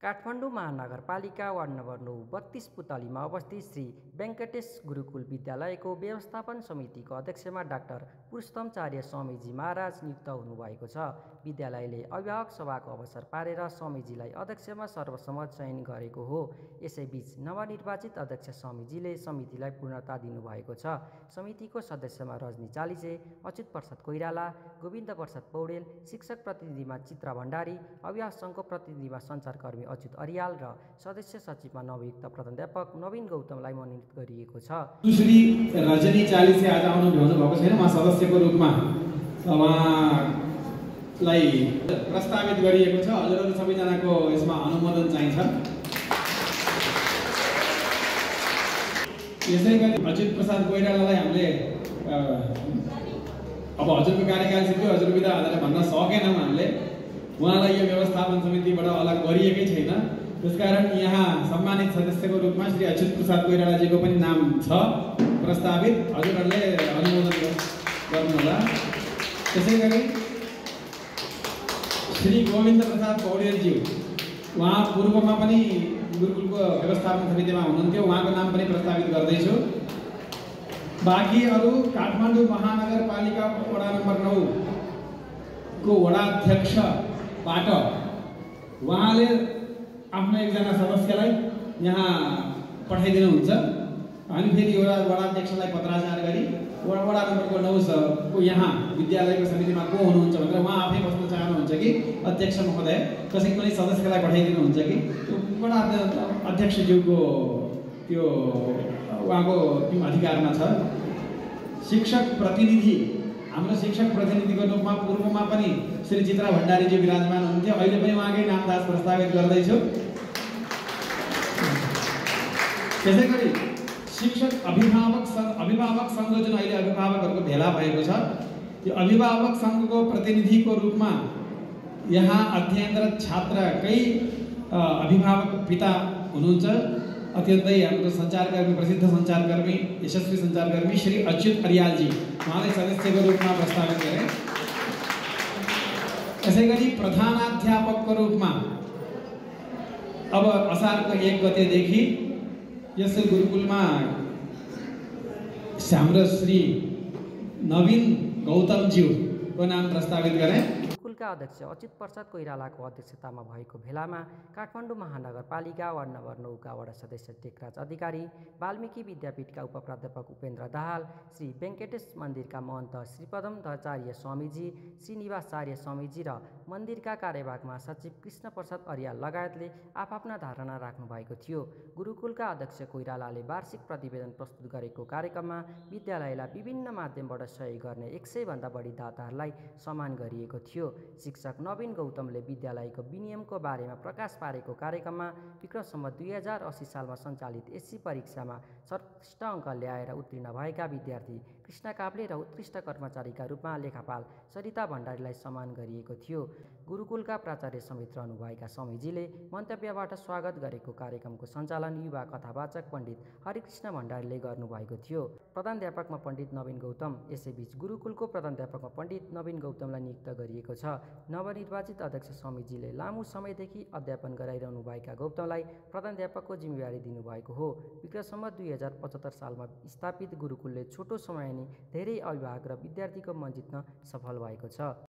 काठमाडौँ महानगरपालिका ward number 9 32 पुतलीमा अवस्थित श्री वेङ्कटेश गुरुकुल विद्यालयको व्यवस्थापन समितिको अध्यक्षमा डाक्टर पुरुषोत्तमाचार्य स्वामीजी महाराज नियुक्त हुनुभएको छ। विद्यालयले अभिभावक सभाको अवसर पारेर स्वामीजीलाई अध्यक्षमा सर्वसम्मत चयन गरेको हो। यसैबीच नवनिर्वाचित अध्यक्ष स्वामीजीले समितिलाई पूर्णता दिनुभएको छ। समितिको सदस्यमा रजनी चालिसे, अच्युत प्रसाद कोइराला, गोविन्द प्रसाद पौडेल, शिक्षक प्रतिनिधिमा चित्रा भण्डारी, अभिभावक सङ्घको प्रतिनिधिमा सञ्चारकर्मी अच्युत अरियाल र सदस्य सचिवमा नवयुक्त प्रधानाध्यापक नवीन गौतमलाई मनोनित गरिएको छ। सुश्री रजनी चालिसे आज आउनु भ्याउनु भएको छैन। म सदस्यको रूपमा उहाँलाई प्रस्तावित गरिएको छ। हजुरहरू सबैजनाको यसमा अनुमोदन चाहिन्छ। यसैगरी अच्युत प्रसाद कोइरालालाई हामीले अब हजुरको कार्यकाल सिद्धि हजुर विधा हालेर भन्न सकेनौँ। हामीले उहाँलाई यो व्यवस्थापन समितिबाट अलग गरिएकै छैन। त्यसकारण यहाँ सम्मानित सदस्यको रूपमा श्री अच्युत प्रसाद कोइरालाजीको पनि नाम छ प्रस्तावित। हजुरहरूले अनुमोदन गर्नुहोला। त्यसैगरी श्री गोविन्द प्रसाद पौडेलज्यू, उहाँ पूर्वमा पनि गुरुकुलको व्यवस्थापन समितिमा हुनुहुन्थ्यो। उहाँको नाम पनि प्रस्तावित गर्दैछु। बाँकी अरू काठमाडौँ महानगरपालिका वडा नम्बर 9 को वडाध्यक्षबाट उहाँले आफ्नो एकजना सदस्यलाई यहाँ पठाइदिनुहुन्छ। हामी फेरि वडाध्यक्षलाई पत्राचार गरी वडा नम्बरको 9 को यहाँ विद्यालयको समितिमा को हुनुहुन्छ भनेर उहाँ आफै बस्न चाहनुहुन्छ कि अध्यक्ष महोदय कसै पनि सदस्यलाई पठाइदिनुहुन्छ कि वडा अध्यक्षज्यूको त्यो उहाँको अधिकारमा छ। शिक्षक प्रतिनिधि, हाम्रो शिक्षक प्रतिनिधिको रूपमा पूर्वमा पनि श्री चित्रा भण्डारीजी विराजमान हुनुहुन्थ्यो। अहिले पनि उहाँकै नामदास प्रस्तावित गर्दैछु। त्यसै गरी शिक्षक अभिभावक सङ्घ जुन अहिले अभिभावकहरूको भेला भएको छ, त्यो अभिभावक सङ्घको प्रतिनिधिको रूपमा यहाँ अध्ययनरत छात्रकै अभिभावक पिता हुनुहुन्छ अत्यन्तै हाम्रो सञ्चारकर्मी, प्रसिद्ध सञ्चारकर्मी, यशस्वी सञ्चारकर्मी श्री अच्युत अरियालजी, उहाँलाई सदस्यको रूपमा प्रस्तावित गरे। यसै गरी प्रधानाध्यापकको रूपमा अब असारको 1 गतेदेखि यस गुरुकुलमा हाम्रो श्री नवीन गौतमज्यूको नाम प्रस्तावित गरे। गुरुकुलका अध्यक्ष अच्युत प्रसाद कोइरालाको अध्यक्षतामा भएको भेलामा काठमाडौँ महानगरपालिका वार्ड नम्बर 9 का वडा सदस्य टेकराज अधिकारी, वाल्मीकि विद्यापीठका उपप्राध्यापक उपेन्द्र दाहाल, श्री वेङ्कटेश मन्दिरका महन्त श्रीपदमचार्य स्वामीजी, श्रीनिवासाचार्य स्वामीजी र मन्दिरका कार्यवाहक महासचिव कृष्ण प्रसाद अरियाल लगायतले आफ्ना धारणा राख्नु भएको थियो। गुरुकुलका अध्यक्ष कोइरालाले वार्षिक प्रतिवेदन प्रस्तुत गरेको कार्यक्रममा विद्यालयलाई विभिन्न माध्यमबाट सहयोग गर्ने 100 भन्दा बढी दाताहरूलाई सम्मान गरिएको थियो। शिक्षक नवीन गौतमले विद्यालयको विनियमको बारेमा प्रकाश पारेको कार्यक्रममा विक्रम सम्वत 2080 सालमा सञ्चालित एससी परीक्षामा सर्वोत्कृष्ट अङ्क ल्याएर उत्तीर्ण भएका विद्यार्थी कृष्ण काप्ले र उत्कृष्ट कर्मचारीका रूपमा लेखापाल सरिता भण्डारीलाई सम्मान गरिएको थियो। गुरुकुलका प्राचार्य समेत रहनुभएका स्वामीजीले मन्तव्यबाट स्वागत गरेको कार्यक्रमको सञ्चालन युवा कथावाचक पण्डित हरिकृष्ण भण्डारीले गर्नुभएको थियो। प्रधानाध्यापकमा पण्डित नवीन गौतम। यसैबीच गुरुकुलको प्रधानाध्यापकमा पण्डित नवीन गौतमलाई नियुक्त गरिएको छ। नवनिर्वाचित अध्यक्ष स्वामीजीले लामो समयदेखि अध्यापन गराइरहनुभएका गौतमलाई प्रधानाध्यापकको जिम्मेवारी दिनुभएको हो। विक्रम सम्वत 2075 सालमा स्थापित गुरुकुलले छोटो समय नै धेरै अभिभावक र विद्यार्थीको मन जित्न सफल भएको छ।